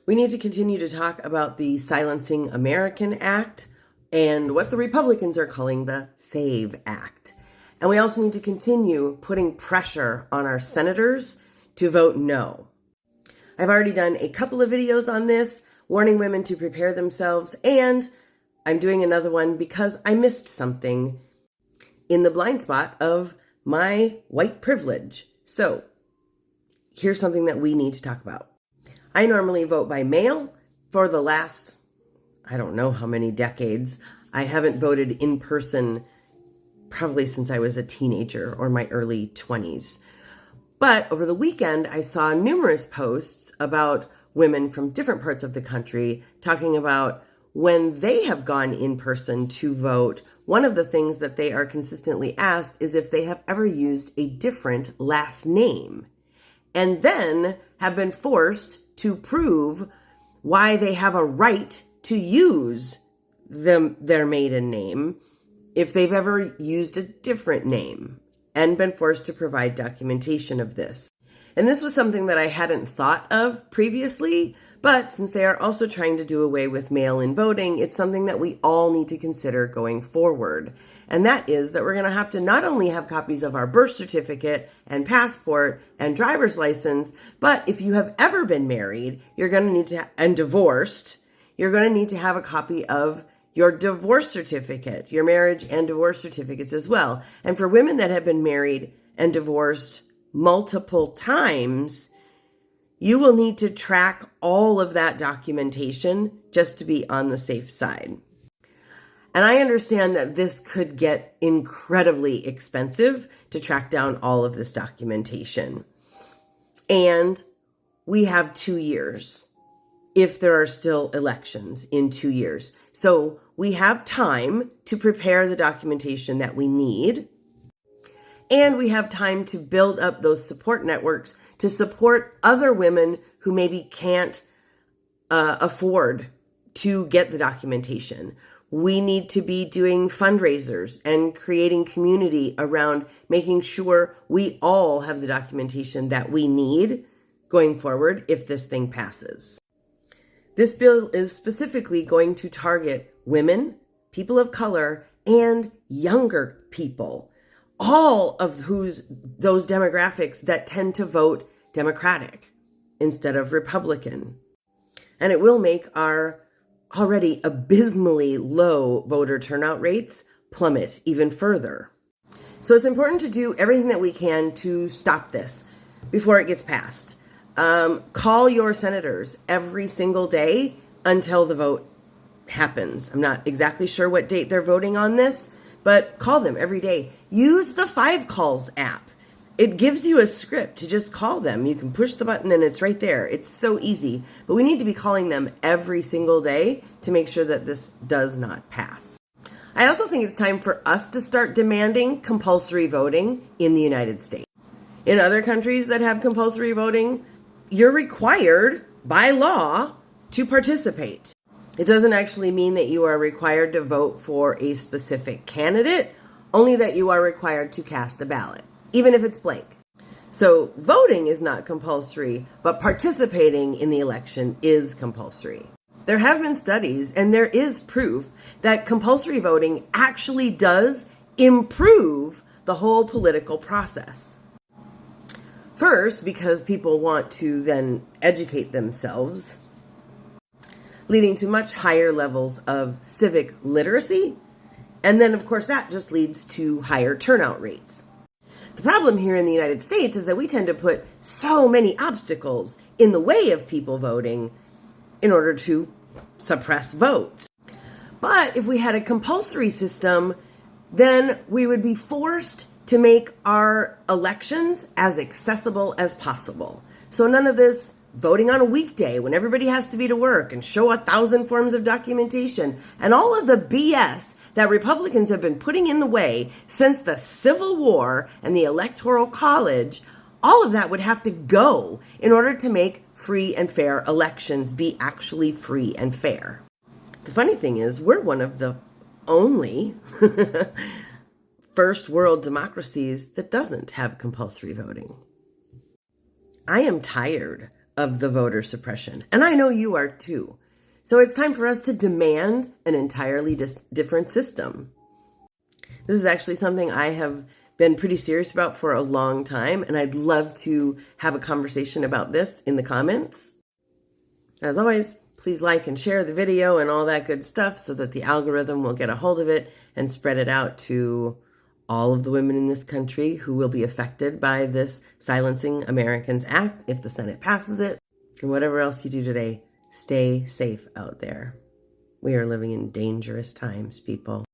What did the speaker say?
We need to continue to talk about the Silencing American Act and what the Republicans are calling the SAVE Act. And we also need to continue putting pressure on our senators to vote no. I've already done a couple of videos on this, warning women to prepare themselves, and I'm doing another one because I missed something in the blind spot of my white privilege. So here's something that we need to talk about. I normally vote by mail for the last, I don't know how many decades. I haven't voted in person probably since I was a teenager or my early 20s. But over the weekend, I saw numerous posts about women from different parts of the country talking about when they have gone in person to vote, one of the things that they are consistently asked is if they have ever used a different last name, and then have been forced to prove why they have a right to use their maiden name if they've ever used a different name, and been forced to provide documentation of this. And this was something that I hadn't thought of previously, but since they are also trying to do away with mail-in voting, it's something that we all need to consider going forward. And that is that we're going to have to not only have copies of our birth certificate and passport and driver's license, but if you have ever been married, you're going to need to, and divorced, you're going to need to have a copy of your divorce certificate, your marriage and divorce certificates as well. And for women that have been married and divorced multiple times, you will need to track all of that documentation just to be on the safe side. And I understand that this could get incredibly expensive to track down all of this documentation. And we have 2 years if there are still elections in 2 years. So we have time to prepare the documentation that we need. And we have time to build up those support networks to support other women who maybe can't afford to get the documentation. We need to be doing fundraisers and creating community around making sure we all have the documentation that we need going forward if this thing passes. This bill is specifically going to target women, people of color, and younger people, all of those demographics that tend to vote Democratic instead of Republican. And it will make our already abysmally low voter turnout rates plummet even further. So it's important to do everything that we can to stop this before it gets passed. Call your senators every single day until the vote happens. I'm not exactly sure what date they're voting on this, but call them every day. Use the 5Calls app. It gives you a script to just call them. You can push the button and it's right there. It's so easy. But we need to be calling them every single day to make sure that this does not pass. I also think it's time for us to start demanding compulsory voting in the United States. In other countries that have compulsory voting, you're required by law to participate. It doesn't actually mean that you are required to vote for a specific candidate, only that you are required to cast a ballot, even if it's blank. So voting is not compulsory, but participating in the election is compulsory. There have been studies, and there is proof that compulsory voting actually does improve the whole political process. First, because people want to then educate themselves, leading to much higher levels of civic literacy. And then, of course, that just leads to higher turnout rates. The problem here in the United States is that we tend to put so many obstacles in the way of people voting in order to suppress votes. But if we had a compulsory system, then we would be forced to make our elections as accessible as possible. So none of this voting on a weekday when everybody has to be to work and show 1,000 forms of documentation and all of the BS that Republicans have been putting in the way since the Civil War and the Electoral College, all of that would have to go in order to make free and fair elections be actually free and fair. The funny thing is, we're one of the only first world democracies that doesn't have compulsory voting. I am tired of the voter suppression. And I know you are too. So it's time for us to demand an entirely different system. This is actually something I have been pretty serious about for a long time, and I'd love to have a conversation about this in the comments. As always, please like and share the video and all that good stuff so that the algorithm will get a hold of it and spread it out to all of the women in this country who will be affected by this Silencing Americans Act if the Senate passes it. And whatever else you do today, stay safe out there. We are living in dangerous times, people.